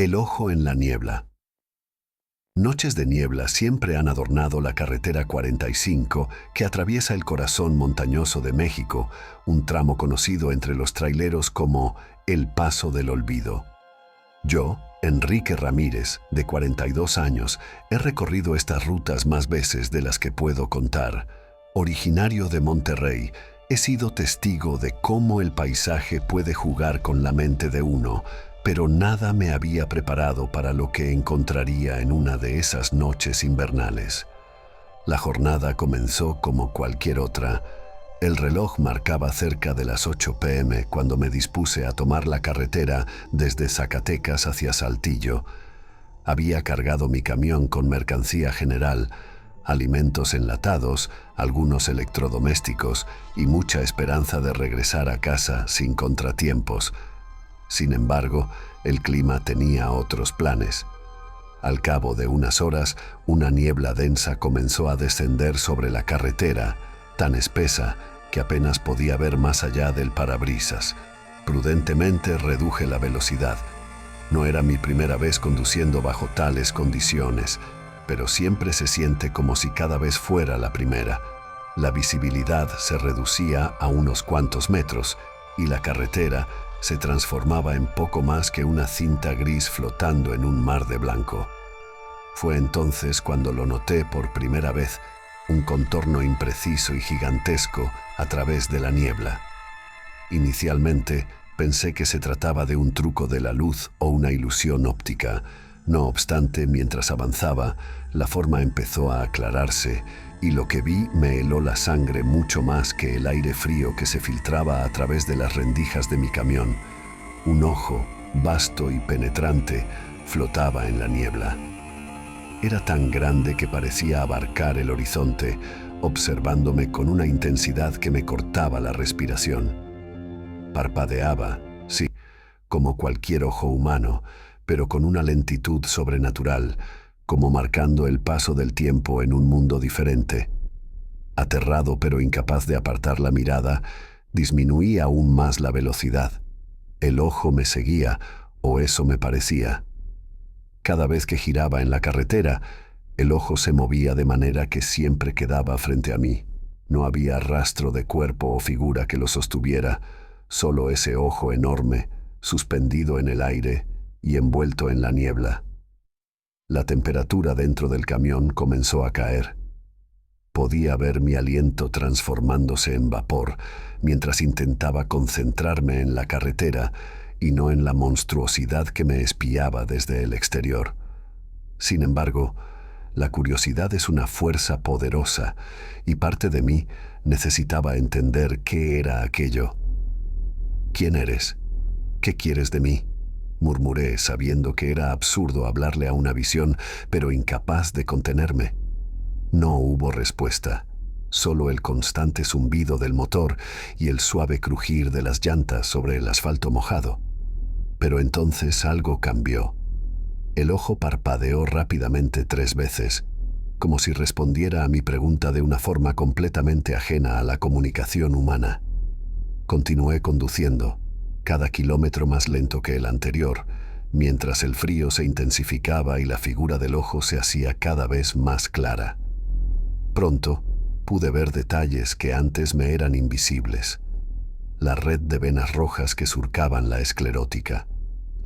El ojo en la niebla. Noches de niebla siempre han adornado la carretera 45 que atraviesa el corazón montañoso de México, un tramo conocido entre los traileros como el Paso del Olvido. Yo, Enrique Ramírez, de 42 años, he recorrido estas rutas más veces de las que puedo contar. Originario de Monterrey, he sido testigo de cómo el paisaje puede jugar con la mente de uno, pero nada me había preparado para lo que encontraría en una de esas noches invernales. La jornada comenzó como cualquier otra. El reloj marcaba cerca de las 8 p.m. cuando me dispuse a tomar la carretera desde Zacatecas hacia Saltillo. Había cargado mi camión con mercancía general, alimentos enlatados, algunos electrodomésticos y mucha esperanza de regresar a casa sin contratiempos. Sin embargo, el clima tenía otros planes. Al cabo de unas horas, una niebla densa comenzó a descender sobre la carretera, tan espesa que apenas podía ver más allá del parabrisas. Prudentemente reduje la velocidad. No era mi primera vez conduciendo bajo tales condiciones, pero siempre se siente como si cada vez fuera la primera. La visibilidad se reducía a unos cuantos metros y la carretera se transformaba en poco más que una cinta gris flotando en un mar de blanco. Fue entonces cuando lo noté por primera vez, un contorno impreciso y gigantesco a través de la niebla. Inicialmente pensé que se trataba de un truco de la luz o una ilusión óptica. No obstante, mientras avanzaba, la forma empezó a aclararse y lo que vi me heló la sangre mucho más que el aire frío que se filtraba a través de las rendijas de mi camión. Un ojo, vasto y penetrante, flotaba en la niebla. Era tan grande que parecía abarcar el horizonte, observándome con una intensidad que me cortaba la respiración. Parpadeaba, sí, como cualquier ojo humano, pero con una lentitud sobrenatural, como marcando el paso del tiempo en un mundo diferente. Aterrado pero incapaz de apartar la mirada, disminuí aún más la velocidad. El ojo me seguía, o eso me parecía. Cada vez que giraba en la carretera, el ojo se movía de manera que siempre quedaba frente a mí. No había rastro de cuerpo o figura que lo sostuviera, solo ese ojo enorme, suspendido en el aire y envuelto en la niebla. La temperatura dentro del camión comenzó a caer. Podía ver mi aliento transformándose en vapor mientras intentaba concentrarme en la carretera y no en la monstruosidad que me espiaba desde el exterior. Sin embargo, la curiosidad es una fuerza poderosa y parte de mí necesitaba entender qué era aquello. ¿Quién eres? ¿Qué quieres de mí?, murmuré, sabiendo que era absurdo hablarle a una visión, pero incapaz de contenerme. No hubo respuesta, solo el constante zumbido del motor y el suave crujir de las llantas sobre el asfalto mojado. Pero entonces algo cambió. El ojo parpadeó rápidamente 3 veces, como si respondiera a mi pregunta de una forma completamente ajena a la comunicación humana. Continué conduciendo, cada kilómetro más lento que el anterior, mientras el frío se intensificaba y la figura del ojo se hacía cada vez más clara. Pronto pude ver detalles que antes me eran invisibles. La red de venas rojas que surcaban la esclerótica,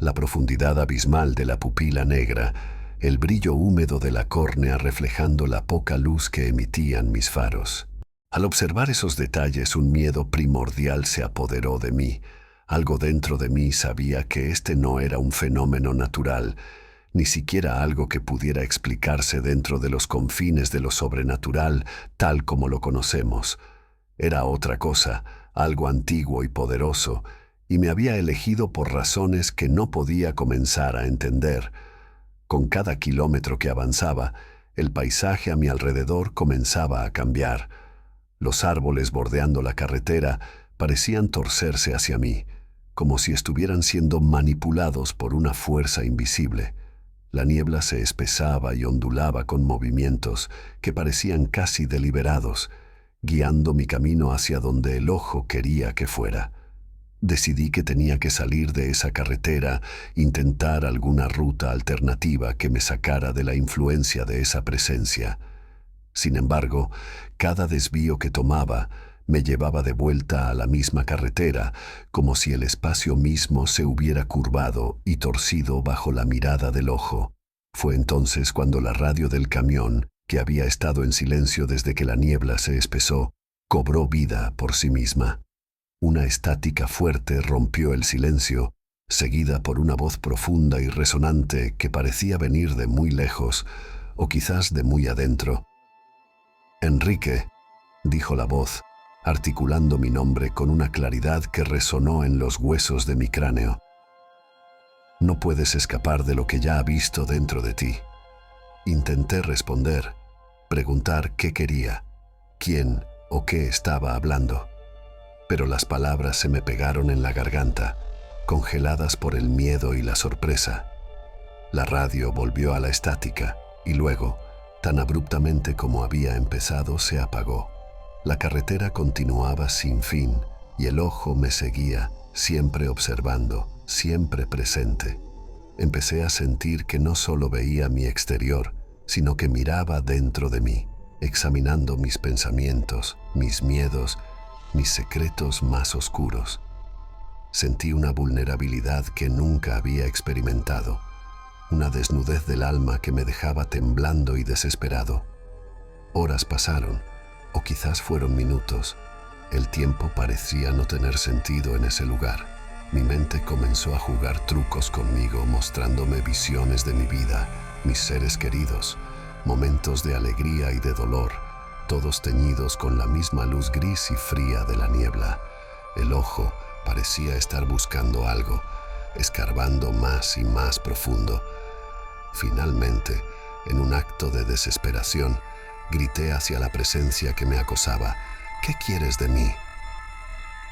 la profundidad abismal de la pupila negra, el brillo húmedo de la córnea reflejando la poca luz que emitían mis faros. Al observar esos detalles, un miedo primordial se apoderó de mí. Algo dentro de mí sabía que este no era un fenómeno natural, ni siquiera algo que pudiera explicarse dentro de los confines de lo sobrenatural tal como lo conocemos. Era otra cosa, algo antiguo y poderoso, y me había elegido por razones que no podía comenzar a entender. Con cada kilómetro que avanzaba, el paisaje a mi alrededor comenzaba a cambiar. Los árboles bordeando la carretera parecían torcerse hacia mí, como si estuvieran siendo manipulados por una fuerza invisible. La niebla se espesaba y ondulaba con movimientos que parecían casi deliberados, guiando mi camino hacia donde el ojo quería que fuera. Decidí que tenía que salir de esa carretera, intentar alguna ruta alternativa que me sacara de la influencia de esa presencia. Sin embargo, cada desvío que tomaba me llevaba de vuelta a la misma carretera, como si el espacio mismo se hubiera curvado y torcido bajo la mirada del ojo. Fue entonces cuando la radio del camión, que había estado en silencio desde que la niebla se espesó, cobró vida por sí misma. Una estática fuerte rompió el silencio, seguida por una voz profunda y resonante que parecía venir de muy lejos, o quizás de muy adentro. «Enrique», dijo la voz, articulando mi nombre con una claridad que resonó en los huesos de mi cráneo. «No puedes escapar de lo que ya ha visto dentro de ti». Intenté responder, preguntar qué quería, quién o qué estaba hablando. Pero las palabras se me pegaron en la garganta, congeladas por el miedo y la sorpresa. La radio volvió a la estática y luego, tan abruptamente como había empezado, se apagó. La carretera continuaba sin fin y el ojo me seguía, siempre observando, siempre presente. Empecé a sentir que no solo veía mi exterior, sino que miraba dentro de mí, examinando mis pensamientos, mis miedos, mis secretos más oscuros. Sentí una vulnerabilidad que nunca había experimentado, una desnudez del alma que me dejaba temblando y desesperado. Horas pasaron, o quizás fueron minutos. El tiempo parecía no tener sentido en ese lugar. Mi mente comenzó a jugar trucos conmigo, mostrándome visiones de mi vida, mis seres queridos, momentos de alegría y de dolor, todos teñidos con la misma luz gris y fría de la niebla. El ojo parecía estar buscando algo, escarbando más y más profundo. Finalmente, en un acto de desesperación, grité hacia la presencia que me acosaba: «¿Qué quieres de mí?».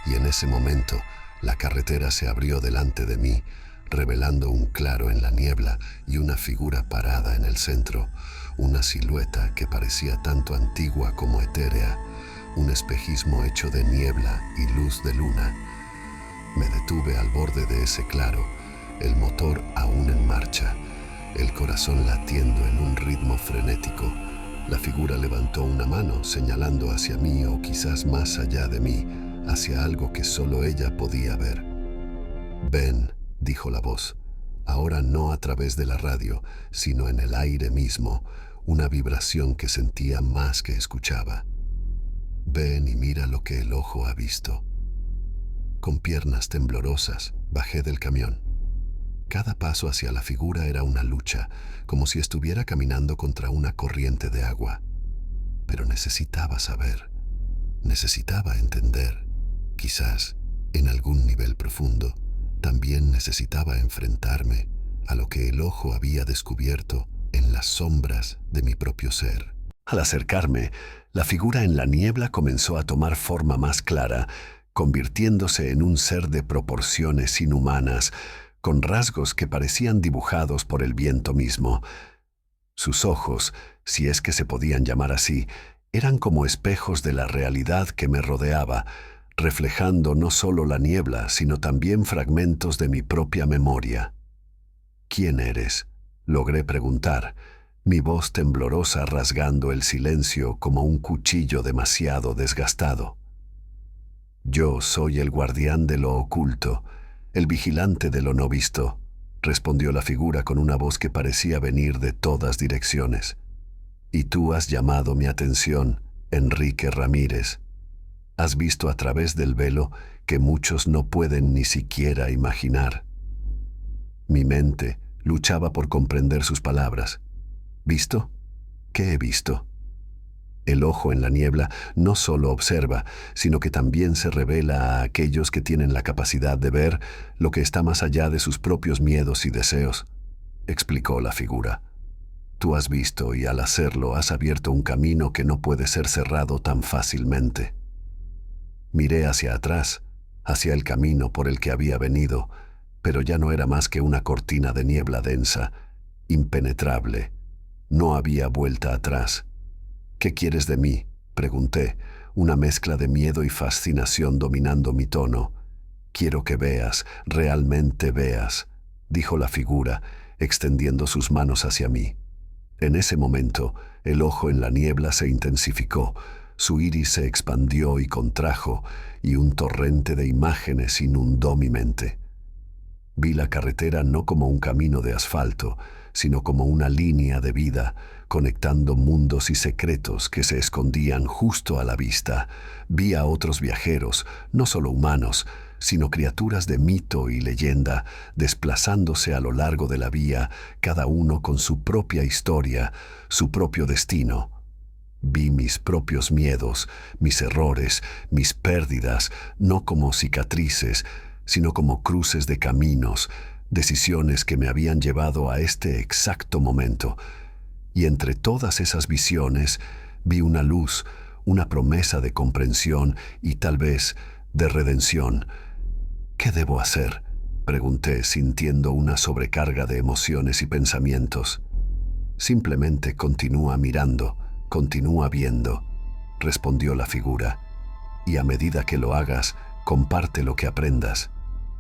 Y en ese momento, la carretera se abrió delante de mí, revelando un claro en la niebla y una figura parada en el centro, una silueta que parecía tanto antigua como etérea, un espejismo hecho de niebla y luz de luna. Me detuve al borde de ese claro, el motor aún en marcha, el corazón latiendo en un ritmo frenético. La figura levantó una mano señalando hacia mí, o quizás más allá de mí, hacia algo que solo ella podía ver. «Ven», dijo la voz, ahora no a través de la radio, sino en el aire mismo, una vibración que sentía más que escuchaba. «Ven y mira lo que el ojo ha visto». Con piernas temblorosas, bajé del camión. Cada paso hacia la figura era una lucha, como si estuviera caminando contra una corriente de agua. Pero necesitaba saber, necesitaba entender. Quizás, en algún nivel profundo, también necesitaba enfrentarme a lo que el ojo había descubierto en las sombras de mi propio ser. Al acercarme, la figura en la niebla comenzó a tomar forma más clara, convirtiéndose en un ser de proporciones inhumanas, con rasgos que parecían dibujados por el viento mismo. Sus ojos, si es que se podían llamar así, eran como espejos de la realidad que me rodeaba, reflejando no solo la niebla, sino también fragmentos de mi propia memoria. «¿Quién eres?», logré preguntar, mi voz temblorosa rasgando el silencio como un cuchillo demasiado desgastado. «Yo soy el guardián de lo oculto, el vigilante de lo no visto», respondió la figura con una voz que parecía venir de todas direcciones. «Y tú has llamado mi atención, Enrique Ramírez. Has visto a través del velo que muchos no pueden ni siquiera imaginar». Mi mente luchaba por comprender sus palabras. ¿Visto? ¿Qué he visto? El ojo en la niebla no solo observa, sino que también se revela a aquellos que tienen la capacidad de ver lo que está más allá de sus propios miedos y deseos, explicó la figura. Tú has visto y al hacerlo has abierto un camino que no puede ser cerrado tan fácilmente. Miré hacia atrás, hacia el camino por el que había venido, pero ya no era más que una cortina de niebla densa, impenetrable. No había vuelta atrás. «¿Qué quieres de mí?», pregunté, una mezcla de miedo y fascinación dominando mi tono. Quiero que veas, realmente veas, dijo la figura, extendiendo sus manos hacia mí. En ese momento, el ojo en la niebla se intensificó, su iris se expandió y contrajo, y un torrente de imágenes inundó mi mente. Vi la carretera no como un camino de asfalto, sino como una línea de vida, conectando mundos y secretos que se escondían justo a la vista. Vi a otros viajeros, no solo humanos, sino criaturas de mito y leyenda, desplazándose a lo largo de la vía, cada uno con su propia historia, su propio destino. Vi mis propios miedos, mis errores, mis pérdidas, no como cicatrices, sino como cruces de caminos, decisiones que me habían llevado a este exacto momento. Y entre todas esas visiones vi una luz, una promesa de comprensión y tal vez de redención. ¿Qué debo hacer?, pregunté, sintiendo una sobrecarga de emociones y pensamientos. Simplemente continúa mirando, continúa viendo, respondió la figura, y a medida que lo hagas, comparte lo que aprendas.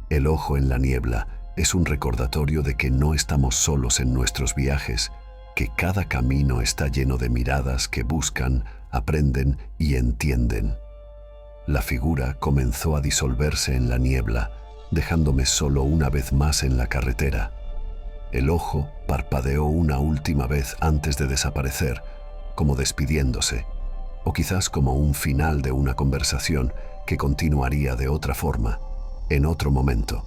El ojo en la niebla es un recordatorio de que no estamos solos en nuestros viajes, que cada camino está lleno de miradas que buscan, aprenden y entienden. La figura comenzó a disolverse en la niebla, dejándome solo una vez más en la carretera. El ojo parpadeó una última vez antes de desaparecer, como despidiéndose, o quizás como un final de una conversación que continuaría de otra forma, en otro momento.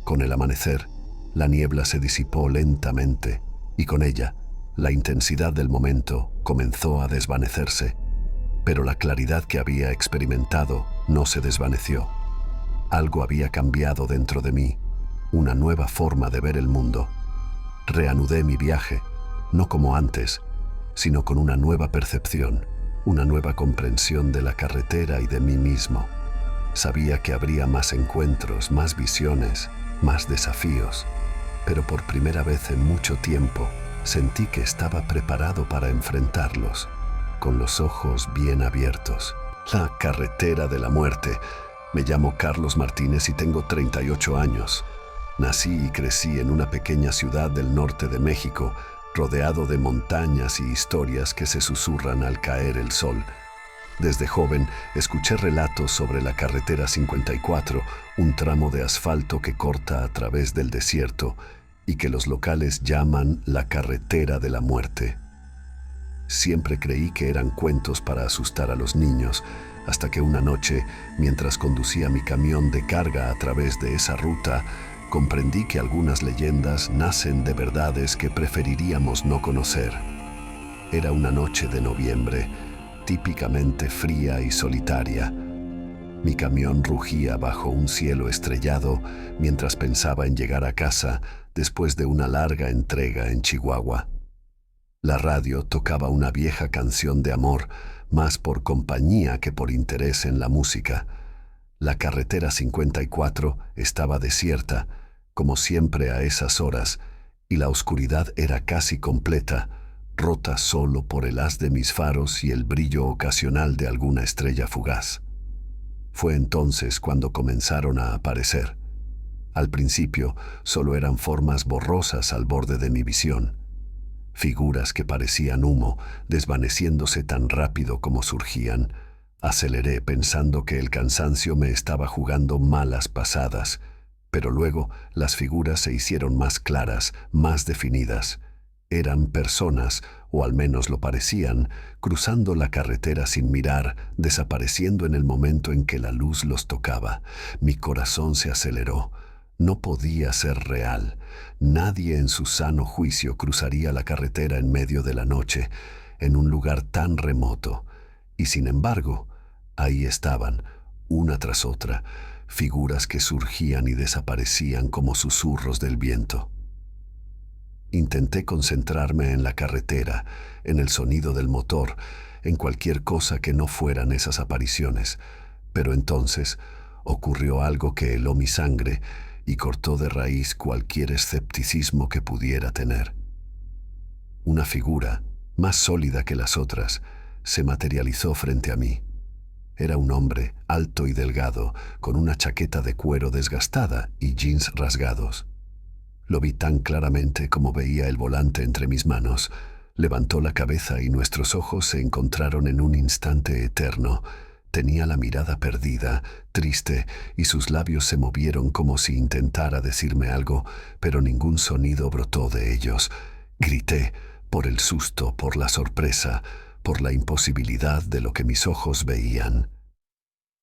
Con el amanecer, la niebla se disipó lentamente y con ella, la intensidad del momento comenzó a desvanecerse, pero la claridad que había experimentado no se desvaneció. Algo había cambiado dentro de mí, una nueva forma de ver el mundo. Reanudé mi viaje, no como antes, sino con una nueva percepción, una nueva comprensión de la carretera y de mí mismo. Sabía que habría más encuentros, más visiones, más desafíos, pero por primera vez en mucho tiempo sentí que estaba preparado para enfrentarlos, con los ojos bien abiertos. La carretera de la muerte. Me llamo Carlos Martínez y tengo 38 años. Nací y crecí en una pequeña ciudad del norte de México, rodeado de montañas y historias que se susurran al caer el sol. Desde joven escuché relatos sobre la carretera 54, un tramo de asfalto que corta a través del desierto y que los locales llaman la carretera de la muerte. Siempre creí que eran cuentos para asustar a los niños, hasta que una noche, mientras conducía mi camión de carga a través de esa ruta, comprendí que algunas leyendas nacen de verdades que preferiríamos no conocer. Era una noche de noviembre, típicamente fría y solitaria. Mi camión rugía bajo un cielo estrellado mientras pensaba en llegar a casa después de una larga entrega en Chihuahua. La radio tocaba una vieja canción de amor, más por compañía que por interés en la música. La carretera 54 estaba desierta, como siempre a esas horas, y la oscuridad era casi completa, rota solo por el haz de mis faros y el brillo ocasional de alguna estrella fugaz. Fue entonces cuando comenzaron a aparecer. Al principio solo eran formas borrosas al borde de mi visión, figuras que parecían humo, desvaneciéndose tan rápido como surgían. Aceleré pensando que el cansancio me estaba jugando malas pasadas, pero luego las figuras se hicieron más claras, más definidas. Eran personas, o al menos lo parecían, cruzando la carretera sin mirar, desapareciendo en el momento en que la luz los tocaba. Mi corazón se aceleró. No podía ser real. Nadie en su sano juicio cruzaría la carretera en medio de la noche, en un lugar tan remoto. Y sin embargo, ahí estaban, una tras otra, figuras que surgían y desaparecían como susurros del viento. Intenté concentrarme en la carretera, en el sonido del motor, en cualquier cosa que no fueran esas apariciones, pero entonces ocurrió algo que heló mi sangre y cortó de raíz cualquier escepticismo que pudiera tener. Una figura, más sólida que las otras, se materializó frente a mí. Era un hombre alto y delgado, con una chaqueta de cuero desgastada y jeans rasgados. Lo vi tan claramente como veía el volante entre mis manos. Levantó la cabeza y nuestros ojos se encontraron en un instante eterno. Tenía la mirada perdida, triste, y sus labios se movieron como si intentara decirme algo, pero ningún sonido brotó de ellos. Grité, por el susto, por la sorpresa, por la imposibilidad de lo que mis ojos veían.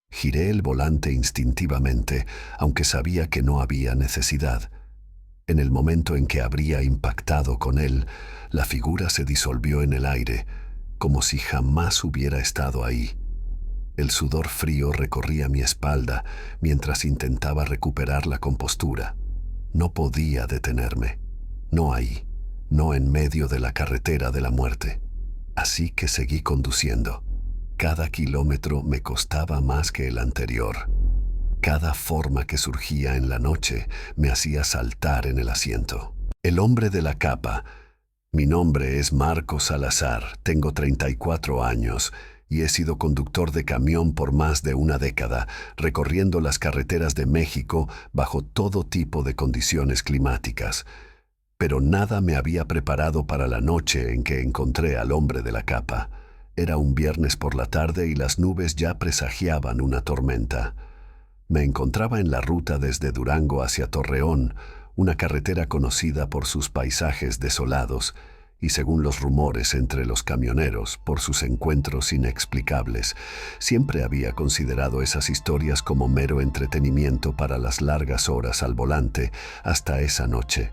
Giré el volante instintivamente, aunque sabía que no había necesidad. En el momento en que habría impactado con él, la figura se disolvió en el aire, como si jamás hubiera estado ahí. El sudor frío recorría mi espalda mientras intentaba recuperar la compostura. No podía detenerme. No ahí, no en medio de la carretera de la muerte. Así que seguí conduciendo. Cada kilómetro me costaba más que el anterior. Cada forma que surgía en la noche me hacía saltar en el asiento. El hombre de la capa. Mi nombre es Marco Salazar, tengo 34 años y he sido conductor de camión por más de una década, recorriendo las carreteras de México bajo todo tipo de condiciones climáticas. Pero nada me había preparado para la noche en que encontré al hombre de la capa. Era un viernes por la tarde y las nubes ya presagiaban una tormenta. Me encontraba en la ruta desde Durango hacia Torreón, una carretera conocida por sus paisajes desolados y, según los rumores entre los camioneros, por sus encuentros inexplicables. Siempre había considerado esas historias como mero entretenimiento para las largas horas al volante, hasta esa noche.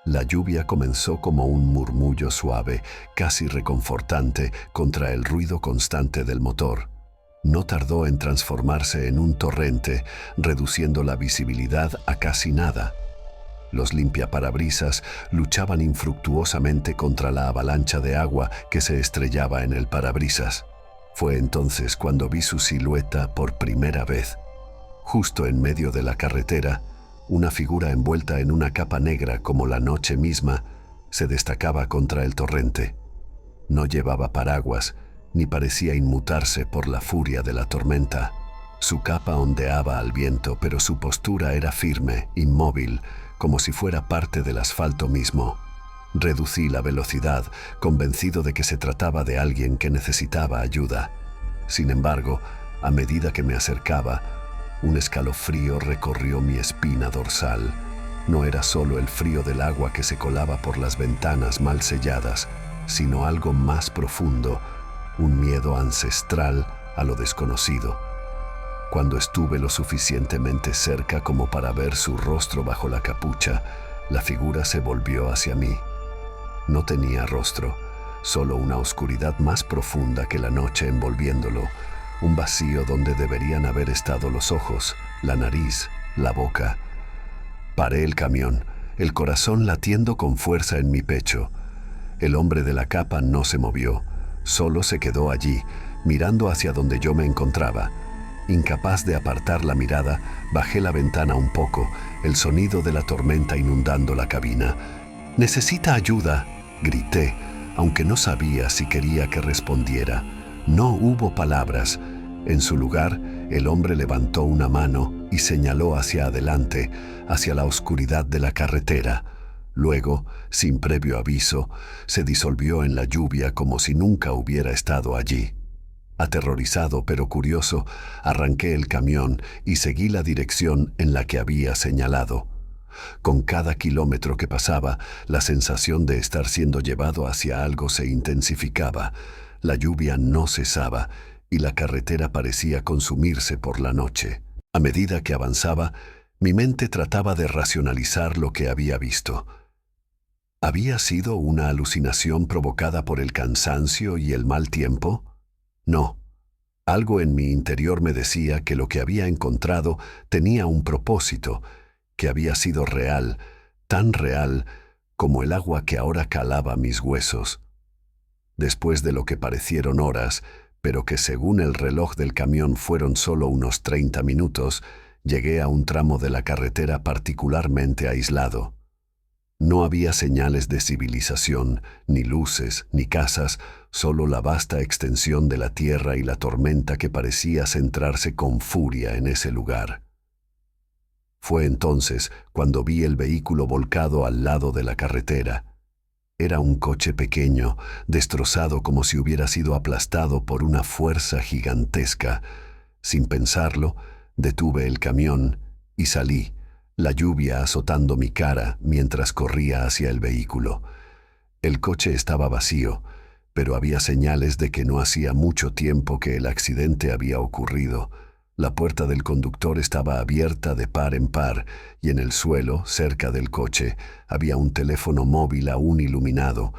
La lluvia comenzó como un murmullo suave, casi reconfortante, contra el ruido constante del motor. No tardó en transformarse en un torrente, reduciendo la visibilidad a casi nada. Los limpiaparabrisas luchaban infructuosamente contra la avalancha de agua que se estrellaba en el parabrisas. Fue entonces cuando vi su silueta por primera vez. Justo en medio de la carretera, una figura envuelta en una capa negra como la noche misma se destacaba contra el torrente. No llevaba paraguas, ni parecía inmutarse por la furia de la tormenta. Su capa ondeaba al viento, pero su postura era firme, inmóvil, como si fuera parte del asfalto mismo. Reducí la velocidad, convencido de que se trataba de alguien que necesitaba ayuda. Sin embargo, a medida que me acercaba, un escalofrío recorrió mi espina dorsal. No era solo el frío del agua que se colaba por las ventanas mal selladas, sino algo más profundo, un miedo ancestral a lo desconocido. Cuando estuve lo suficientemente cerca como para ver su rostro bajo la capucha, la figura se volvió hacia mí. No tenía rostro, solo una oscuridad más profunda que la noche envolviéndolo, un vacío donde deberían haber estado los ojos, la nariz, la boca. Paré el camión, el corazón latiendo con fuerza en mi pecho. El hombre de la capa no se movió. Solo se quedó allí, mirando hacia donde yo me encontraba. Incapaz de apartar la mirada, bajé la ventana un poco, el sonido de la tormenta inundando la cabina. «¡Necesita ayuda!», grité, aunque no sabía si quería que respondiera. No hubo palabras. En su lugar, el hombre levantó una mano y señaló hacia adelante, hacia la oscuridad de la carretera. Luego, sin previo aviso, se disolvió en la lluvia como si nunca hubiera estado allí. Aterrorizado pero curioso, arranqué el camión y seguí la dirección en la que había señalado. Con cada kilómetro que pasaba, la sensación de estar siendo llevado hacia algo se intensificaba. La lluvia no cesaba y la carretera parecía consumirse por la noche. A medida que avanzaba, mi mente trataba de racionalizar lo que había visto. ¿Había sido una alucinación provocada por el cansancio y el mal tiempo? No. Algo en mi interior me decía que lo que había encontrado tenía un propósito, que había sido real, tan real como el agua que ahora calaba mis huesos. Después de lo que parecieron horas, pero que según el reloj del camión fueron solo unos 30 minutos, llegué a un tramo de la carretera particularmente aislado. No había señales de civilización, ni luces, ni casas, solo la vasta extensión de la tierra y la tormenta que parecía centrarse con furia en ese lugar. Fue entonces cuando vi el vehículo volcado al lado de la carretera. Era un coche pequeño, destrozado como si hubiera sido aplastado por una fuerza gigantesca. Sin pensarlo, detuve el camión y salí, la lluvia azotando mi cara mientras corría hacia el vehículo. El coche estaba vacío, pero había señales de que no hacía mucho tiempo que el accidente había ocurrido. La puerta del conductor estaba abierta de par en par y en el suelo, cerca del coche, había un teléfono móvil aún iluminado,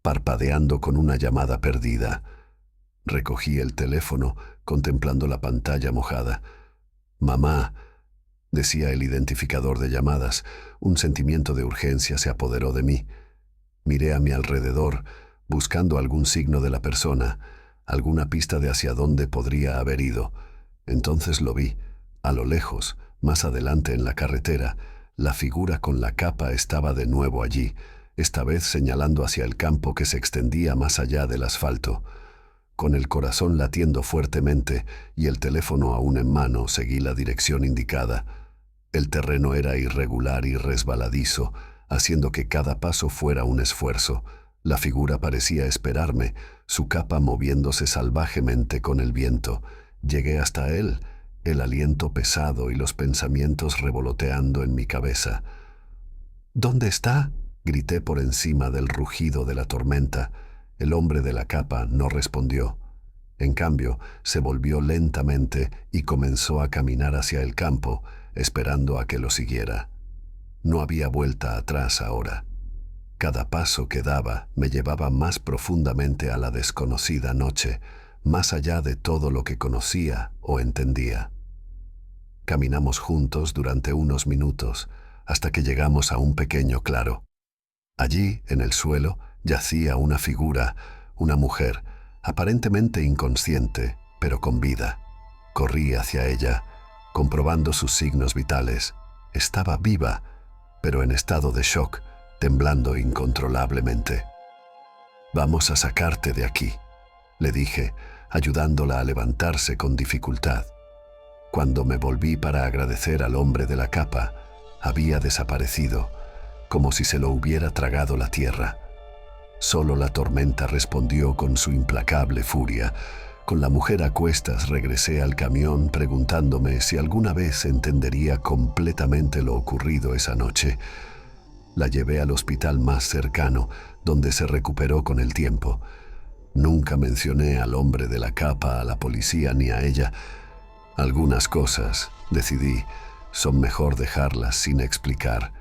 parpadeando con una llamada perdida. Recogí el teléfono, contemplando la pantalla mojada. «Mamá», decía el identificador de llamadas. Un sentimiento de urgencia se apoderó de mí. Miré a mi alrededor, buscando algún signo de la persona, alguna pista de hacia dónde podría haber ido. Entonces lo vi, a lo lejos, más adelante en la carretera. La figura con la capa estaba de nuevo allí, esta vez señalando hacia el campo que se extendía más allá del asfalto. Con el corazón latiendo fuertemente y el teléfono aún en mano, seguí la dirección indicada. El terreno era irregular y resbaladizo, haciendo que cada paso fuera un esfuerzo. La figura parecía esperarme, su capa moviéndose salvajemente con el viento. Llegué hasta él, el aliento pesado y los pensamientos revoloteando en mi cabeza. «¿Dónde está?», grité por encima del rugido de la tormenta. El hombre de la capa no respondió. En cambio, se volvió lentamente y comenzó a caminar hacia el campo, esperando a que lo siguiera. No había vuelta atrás ahora. Cada paso que daba me llevaba más profundamente a la desconocida noche, más allá de todo lo que conocía o entendía. Caminamos juntos durante unos minutos, hasta que llegamos a un pequeño claro. Allí, en el suelo, yacía una figura, una mujer, aparentemente inconsciente, pero con vida. Corrí hacia ella, comprobando sus signos vitales. Estaba viva, pero en estado de shock, temblando incontrolablemente. «Vamos a sacarte de aquí», le dije, ayudándola a levantarse con dificultad. Cuando me volví para agradecer al hombre de la capa, había desaparecido, como si se lo hubiera tragado la tierra. Solo la tormenta respondió con su implacable furia. Con la mujer a cuestas regresé al camión preguntándome si alguna vez entendería completamente lo ocurrido esa noche. La llevé al hospital más cercano, donde se recuperó con el tiempo. Nunca mencioné al hombre de la capa, a la policía ni a ella. Algunas cosas, decidí, son mejor dejarlas sin explicar.